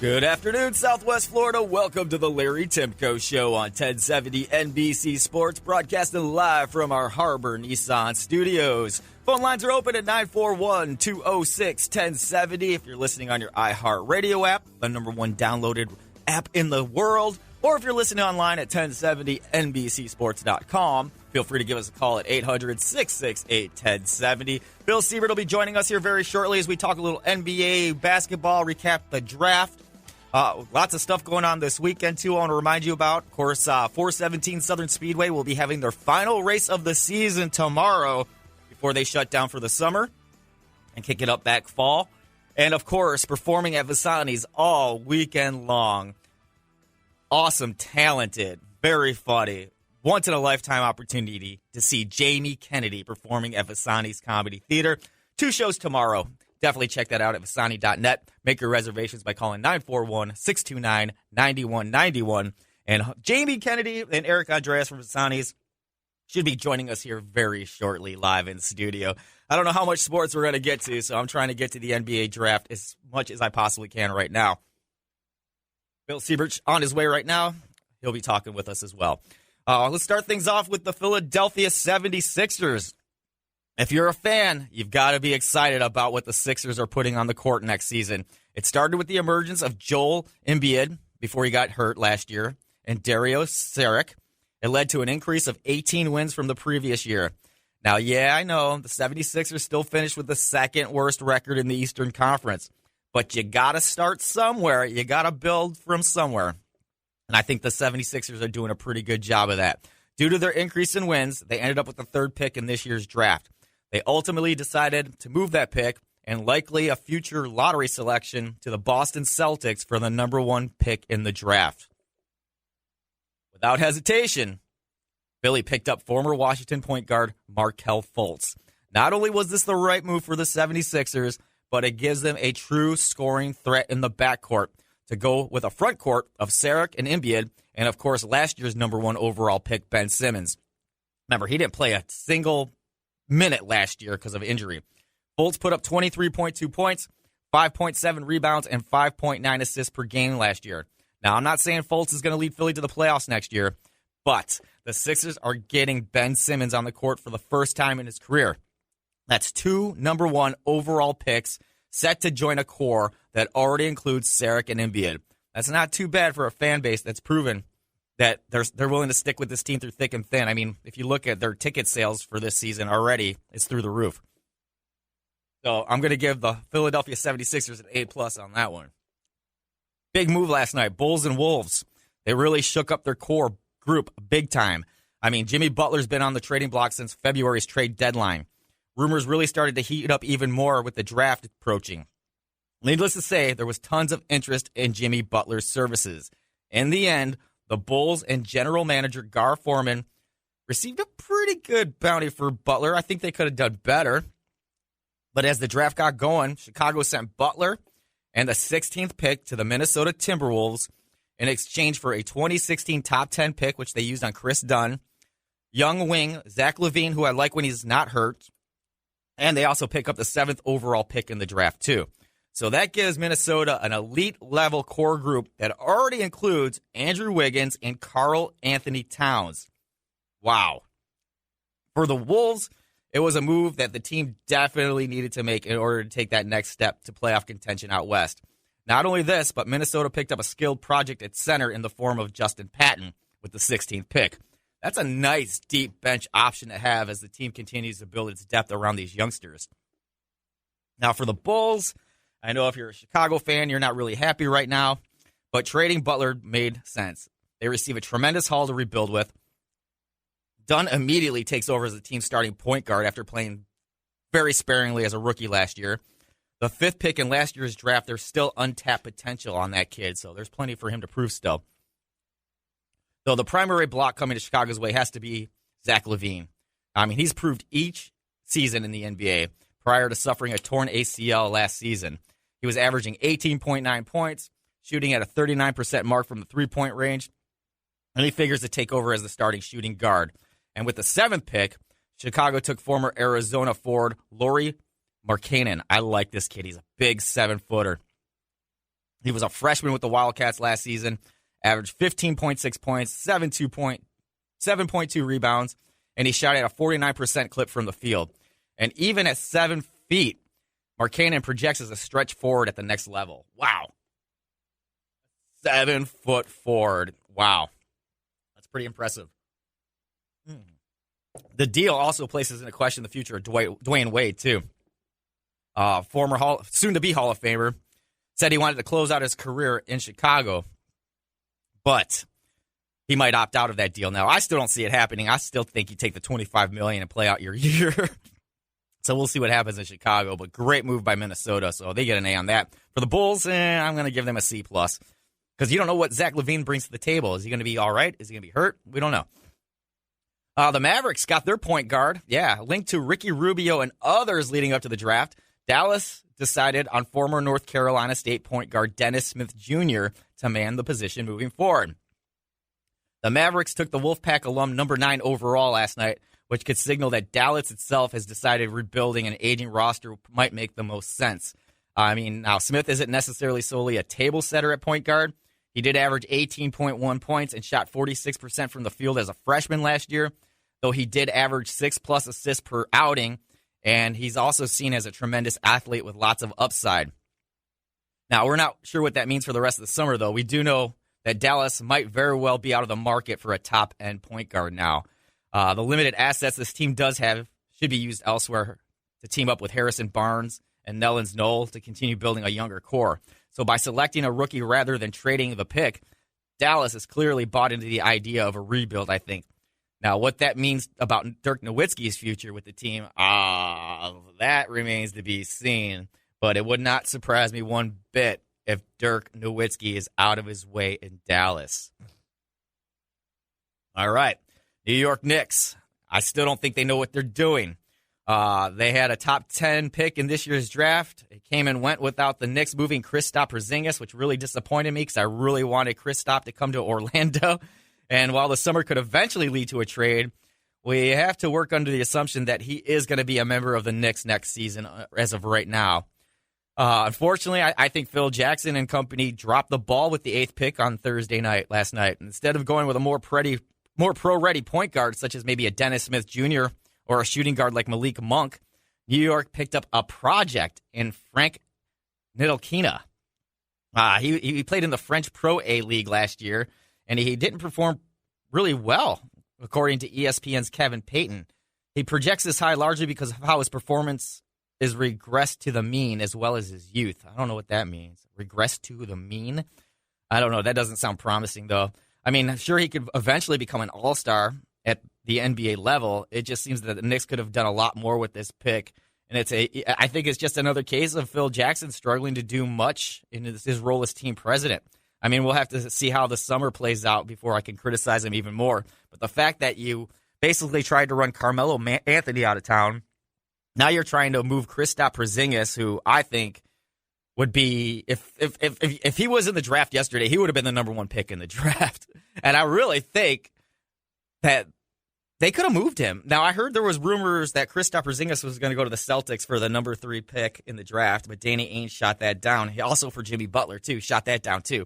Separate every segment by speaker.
Speaker 1: Good afternoon, Southwest Florida. Welcome to the Larry Timko Show on 1070 NBC Sports, broadcasting live from our Harbor Nissan studios. Phone lines are open at 941-206-1070 if you're listening on your iHeartRadio app, the number one downloaded app in the world, or if you're listening online at 1070NBCSports.com. Feel free to give us a call at 800-668-1070. Bill Siebert will be joining us here very shortly as we talk a little NBA basketball, recap the draft. Lots of stuff going on this weekend, too, I want to remind you about. Of course, 417 Southern Speedway will be having their final race of the season tomorrow before they shut down for the summer and kick it up back fall. And, of course, performing at Visani's all weekend long. Awesome, talented, very funny, once-in-a-lifetime opportunity to see Jamie Kennedy performing at Visani's Comedy Theater. 2 shows tomorrow. Definitely check that out at Visani.net. Make your reservations by calling 941-629-9191. And Jamie Kennedy and Eric Andreas from Visani's should be joining us here very shortly live in studio. I don't know how much sports we're going to get to, so I'm trying to get to the NBA draft as much as I possibly can right now. Bill Siebert on his way right now. He'll be talking with us as well. Let's start things off with the Philadelphia 76ers. If you're a fan, you've got to be excited about what the Sixers are putting on the court next season. It started with the emergence of Joel Embiid before he got hurt last year, and Dario Saric. It led to an increase of 18 wins from the previous year. Now, yeah, I know the 76ers still finished with the second worst record in the Eastern Conference, but you got to start somewhere. You got to build from somewhere. And I think the 76ers are doing a pretty good job of that. Due to their increase in wins, they ended up with the 3rd pick in this year's draft. They ultimately decided to move that pick and likely a future lottery selection to the Boston Celtics for the number 1 pick in the draft. Without hesitation, Philly picked up former Washington point guard Markelle Fultz. Not only was this the right move for the 76ers, but it gives them a true scoring threat in the backcourt to go with a front court of Saric and Embiid, and, of course, last year's number 1 overall pick, Ben Simmons. Remember, he didn't play a single minute last year because of injury. Fultz put up 23.2 points, 5.7 rebounds, and 5.9 assists per game last year. Now, I'm not saying Fultz is going to lead Philly to the playoffs next year, but the Sixers are getting Ben Simmons on the court for the first time in his career. That's 2 number 1 overall picks set to join a core that already includes Saric and Embiid. That's not too bad for a fan base that's proven that they're willing to stick with this team through thick and thin. I mean, if you look at their ticket sales for this season already, it's through the roof. So I'm going to give the Philadelphia 76ers an A+ on that one. Big move last night, Bulls and Wolves. They really shook up their core group big time. I mean, Jimmy Butler's been on the trading block since February's trade deadline. Rumors really started to heat up even more with the draft approaching. Needless to say, there was tons of interest in Jimmy Butler's services. In the end, the Bulls and general manager Gar Forman received a pretty good bounty for Butler. I think they could have done better. But as the draft got going, Chicago sent Butler and the 16th pick to the Minnesota Timberwolves in exchange for a 2016 top 10 pick, which they used on Chris Dunn, young wing Zach LaVine, who I like when he's not hurt, and they also pick up the 7th overall pick in the draft, too. So that gives Minnesota an elite-level core group that already includes Andrew Wiggins and Karl Anthony Towns. Wow. For the Wolves, it was a move that the team definitely needed to make in order to take that next step to playoff contention out west. Not only this, but Minnesota picked up a skilled project at center in the form of Justin Patton with the 16th pick. That's a nice, deep bench option to have as the team continues to build its depth around these youngsters. Now, for the Bulls, I know if you're a Chicago fan, you're not really happy right now, but trading Butler made sense. They receive a tremendous haul to rebuild with. Dunn immediately takes over as the team's starting point guard after playing very sparingly as a rookie last year. The 5th pick in last year's draft, there's still untapped potential on that kid, so there's plenty for him to prove still. Though the primary block coming to Chicago's way has to be Zach LaVine. I mean, he's proved each season in the NBA prior to suffering a torn ACL last season. He was averaging 18.9 points, shooting at a 39% mark from the three-point range, and he figures to take over as the starting shooting guard. And with the 7th pick, Chicago took former Arizona forward Lauri Markkanen. I like this kid. He's a big 7-footer. He was a freshman with the Wildcats last season, averaged 15.6 points, 7.2 rebounds, and he shot at a 49% clip from the field. And even at 7 feet, Markkanen projects as a stretch forward at the next level. Wow. 7-foot forward. Wow. That's pretty impressive. The deal also places into question the future of Dwayne Wade, too. Former soon-to-be Hall of Famer, said he wanted to close out his career in Chicago, but he might opt out of that deal now. I still don't see it happening. I still think you take the $25 million and play out your year. So we'll see what happens in Chicago, but great move by Minnesota, so they get an A on that. For the Bulls, I'm going to give them a C+, because you don't know what Zach LaVine brings to the table. Is he going to be all right? Is he going to be hurt? We don't know. The Mavericks got their point guard, linked to Ricky Rubio and others leading up to the draft. Dallas decided on former North Carolina State point guard Dennis Smith Jr. to man the position moving forward. The Mavericks took the Wolfpack alum number 9 overall last night, which could signal that Dallas itself has decided rebuilding an aging roster might make the most sense. Now Smith isn't necessarily solely a table setter at point guard. He did average 18.1 points and shot 46% from the field as a freshman last year, though he did average 6+ assists per outing. And he's also seen as a tremendous athlete with lots of upside. Now, we're not sure what that means for the rest of the summer, though. We do know that Dallas might very well be out of the market for a top-end point guard now. The limited assets this team does have should be used elsewhere to team up with Harrison Barnes and Nellens Knoll to continue building a younger core. So by selecting a rookie rather than trading the pick, Dallas has clearly bought into the idea of a rebuild, I think. Now, what that means about Dirk Nowitzki's future with the team, that remains to be seen. But it would not surprise me one bit if Dirk Nowitzki is out of his way in Dallas. All right, New York Knicks. I still don't think they know what they're doing. They had a top 10 pick in this year's draft. It came and went without the Knicks moving Kristaps Porzingis, which really disappointed me because I really wanted Kristaps to come to Orlando. And while the summer could eventually lead to a trade, we have to work under the assumption that he is going to be a member of the Knicks next season as of right now. Unfortunately, I think Phil Jackson and company dropped the ball with the 8th pick on last night. Instead of going with a more pro-ready point guard, such as maybe a Dennis Smith Jr. or a shooting guard like Malik Monk, New York picked up a project in Frank Ntilikina. He played in the French Pro A League last year, and he didn't perform really well, according to ESPN's Kevin Payton. He projects this high largely because of how his performance is regressed to the mean as well as his youth. I don't know what that means. Regressed to the mean? I don't know. That doesn't sound promising, though. Sure, he could eventually become an all-star at the NBA level. It just seems that the Knicks could have done a lot more with this pick. And I think it's just another case of Phil Jackson struggling to do much in his role as team president. We'll have to see how the summer plays out before I can criticize him even more. But the fact that you basically tried to run Carmelo Anthony out of town, now you're trying to move Kristaps Porzingis, who I think would be, if he was in the draft yesterday, he would have been the number 1 pick in the draft. And I really think that they could have moved him. Now, I heard there was rumors that Kristaps Porzingis was going to go to the Celtics for the number 3 pick in the draft, but Danny Ainge shot that down. He also for Jimmy Butler, too, shot that down, too.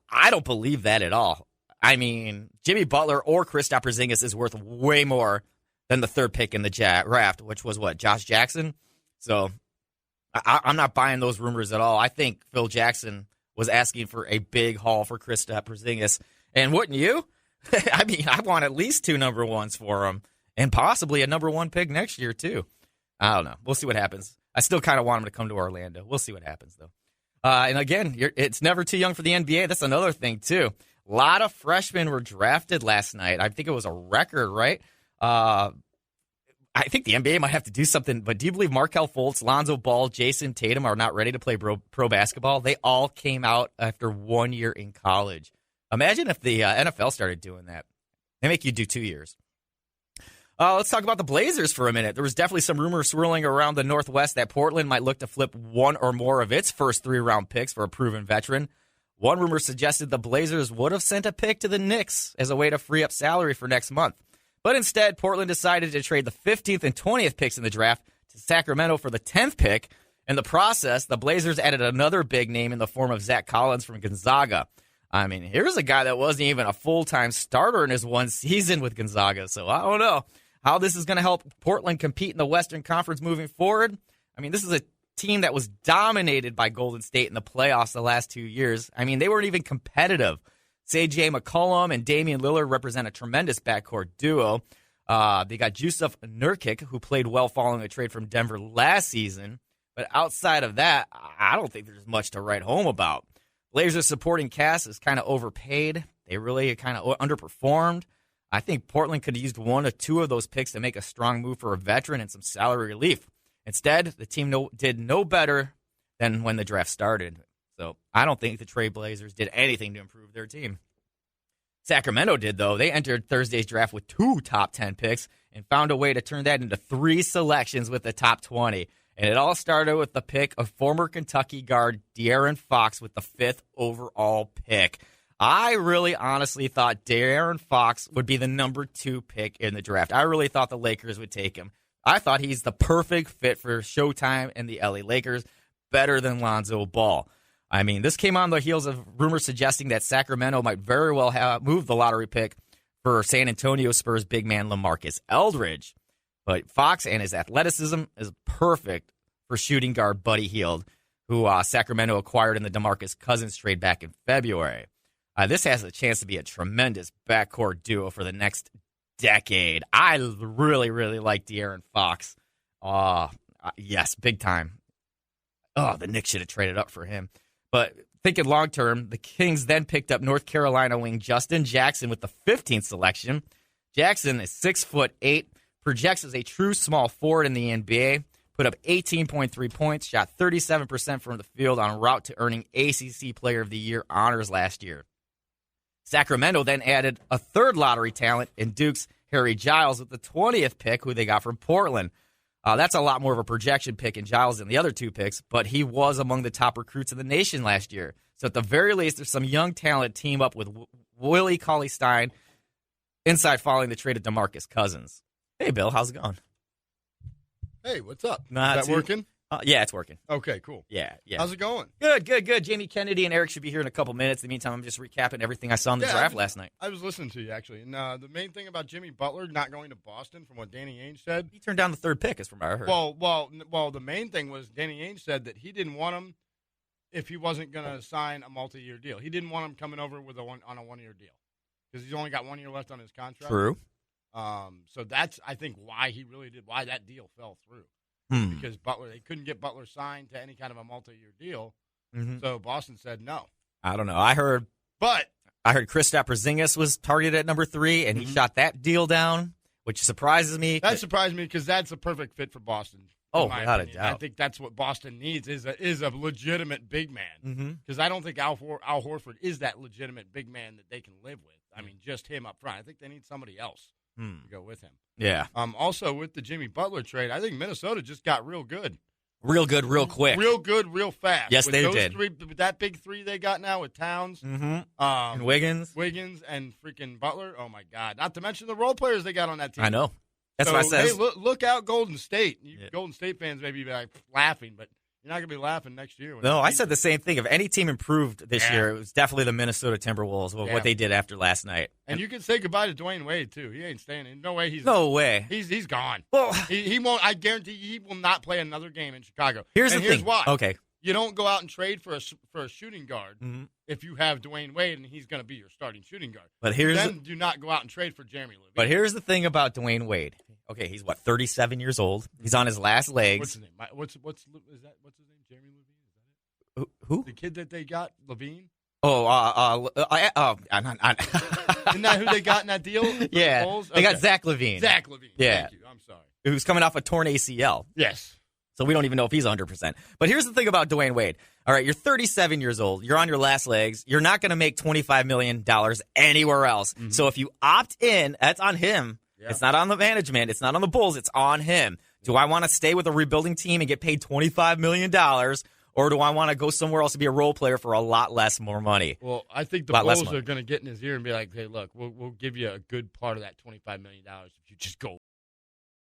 Speaker 1: I don't believe that at all. Jimmy Butler or Kristaps Porzingis is worth way more than the 3rd pick in the draft, which was what, Josh Jackson? So I'm not buying those rumors at all. I think Phil Jackson was asking for a big haul for Kristaps Porzingis. And wouldn't you? I want at least 2 number 1s for him and possibly a number 1 pick next year, too. I don't know. We'll see what happens. I still kind of want him to come to Orlando. We'll see what happens, though. And again, it's never too young for the NBA. That's another thing, too. A lot of freshmen were drafted last night. I think it was a record, right? I think the NBA might have to do something, but do you believe Markelle Fultz, Lonzo Ball, Jason Tatum are not ready to play pro basketball? They all came out after 1 year in college. Imagine if the NFL started doing that. They make you do 2 years. Let's talk about the Blazers for a minute. There was definitely some rumors swirling around the Northwest that Portland might look to flip one or more of its first 3-round picks for a proven veteran. One rumor suggested the Blazers would have sent a pick to the Knicks as a way to free up salary for next month. But instead, Portland decided to trade the 15th and 20th picks in the draft to Sacramento for the 10th pick In the process, the Blazers added another big name in the form of Zach Collins from Gonzaga. I mean, here's a guy that wasn't even a full-time starter in his one season with Gonzaga, so I don't know how this is going to help Portland compete in the Western Conference moving forward. I mean, this is a team that was dominated by Golden State in the playoffs the last 2 years. I mean, they weren't even competitive. C.J. McCollum and Damian Lillard represent a tremendous backcourt duo. They got Jusuf Nurkic, who played well following a trade from Denver last season. But outside of that, I don't think there's much to write home about. Blazers supporting cast is kind of overpaid. They really kind of underperformed. I think Portland could have used one or two of those picks to make a strong move for a veteran and some salary relief. Instead, the team did no better than when the draft started. So I don't think the Trailblazers did anything to improve their team. Sacramento did, though. They entered Thursday's draft with 2 top 10 picks and found a way to turn that into 3 selections with the top 20. And it all started with the pick of former Kentucky guard De'Aaron Fox with the 5th overall pick. I really honestly thought De'Aaron Fox would be the number 2 pick in the draft. I really thought the Lakers would take him. I thought he's the perfect fit for Showtime and the LA Lakers, better than Lonzo Ball. I mean, this came on the heels of rumors suggesting that Sacramento might very well have moved the lottery pick for San Antonio Spurs big man LaMarcus Aldridge. But Fox and his athleticism is perfect for shooting guard Buddy Hield, who Sacramento acquired in the DeMarcus Cousins trade back in February. This has a chance to be a tremendous backcourt duo for the next decade. I really, really like De'Aaron Fox. Yes, big time. The Knicks should have traded up for him. But thinking long term, the Kings then picked up North Carolina wing Justin Jackson with the 15th selection. Jackson is 6'8", projects as a true small forward in the NBA, put up 18.3 points, shot 37% from the field on route to earning ACC Player of the Year honors last year. Sacramento then added a third lottery talent in Duke's Harry Giles with the 20th pick, who they got from Portland. That's a lot more of a projection pick in Giles than the other 2 picks, but he was among the top recruits in the nation last year. So at the very least, there's some young talent team up with Willie Cauley-Stein inside following the trade of DeMarcus Cousins. Hey, Bill, how's it going?
Speaker 2: Hey, what's up? Is that working?
Speaker 1: Yeah, it's working.
Speaker 2: Okay, cool.
Speaker 1: Yeah.
Speaker 2: How's it going?
Speaker 1: Good. Jamie Kennedy and Eric should be here in a couple minutes. In the meantime, I'm just recapping everything I saw in the draft last night.
Speaker 2: I was listening to you, actually. And the main thing about Jimmy Butler not going to Boston, from what Danny Ainge said.
Speaker 1: He turned down the 3rd pick, is from what I heard.
Speaker 2: Well, the main thing was Danny Ainge said that he didn't want him if he wasn't going to sign a multi-year deal. He didn't want him coming over on a 1-year deal because he's only got 1 year left on his contract.
Speaker 1: True.
Speaker 2: So that's, I think, why that deal fell through. Because they couldn't get Butler signed to any kind of a multi-year deal. Mm-hmm. So Boston said no.
Speaker 1: I don't know. I heard Kristaps Porzingis was targeted at number 3, and he shot that deal down, which surprises me.
Speaker 2: That surprised me because that's a perfect fit for Boston.
Speaker 1: Oh, without a doubt.
Speaker 2: I think that's what Boston needs is a legitimate big man. Because I don't think Al Horford is that legitimate big man that they can live with. I mean, just him up front. I think they need somebody else to go with him.
Speaker 1: Yeah.
Speaker 2: Also, with the Jimmy Butler trade, I think Minnesota just got real good.
Speaker 1: Real good, real quick.
Speaker 2: Real good, real fast.
Speaker 1: Yes,
Speaker 2: with
Speaker 1: they
Speaker 2: those
Speaker 1: did.
Speaker 2: With that big 3 they got now with Towns,
Speaker 1: and Wiggins,
Speaker 2: and freaking Butler. Oh my God! Not to mention the role players they got on that team.
Speaker 1: I know. That's what I said.
Speaker 2: Hey, look out, Golden State. Golden State fans may be like laughing, but you're not going to be laughing next year.
Speaker 1: No, I said the same thing. If any team improved this year, it was definitely the Minnesota Timberwolves. What they did after last night.
Speaker 2: And you can say goodbye to Dwayne Wade too. He ain't staying in. No way. He's gone.
Speaker 1: Well,
Speaker 2: he won't. I guarantee he will not play another game in Chicago.
Speaker 1: Here's
Speaker 2: here's why.
Speaker 1: Okay.
Speaker 2: You don't go out and trade for a shooting guard if you have Dwayne Wade and he's going to be your starting shooting guard.
Speaker 1: But
Speaker 2: do not go out and trade for Jeremy Levine.
Speaker 1: But here's the thing about Dwayne Wade. Okay, he's 37 years old. He's on his last legs.
Speaker 2: What's his name? What's his name? Jeremy Levine? Is that it?
Speaker 1: Who?
Speaker 2: The kid that they got, Levine.
Speaker 1: I'm not.
Speaker 2: Isn't that who they got in that deal?
Speaker 1: Yeah,
Speaker 2: the
Speaker 1: they got Zach LaVine.
Speaker 2: Zach LaVine.
Speaker 1: Yeah.
Speaker 2: Thank you. I'm sorry.
Speaker 1: Who's coming off a torn ACL.
Speaker 2: Yes.
Speaker 1: So we don't even know if he's 100%. But here's the thing about Dwayne Wade. All right, you're 37 years old. You're on your last legs. You're not going to make $25 million anywhere else. Mm-hmm. So if you opt in, that's on him. Yeah. It's not on the management. It's not on the Bulls. It's on him. Do I want to stay with a rebuilding team and get paid $25 million? Or do I want to go somewhere else to be a role player for a lot less more money?
Speaker 2: Well, I think the Bulls are going to get in his ear and be like, hey, look, we'll give you a good part of that $25 million if you just go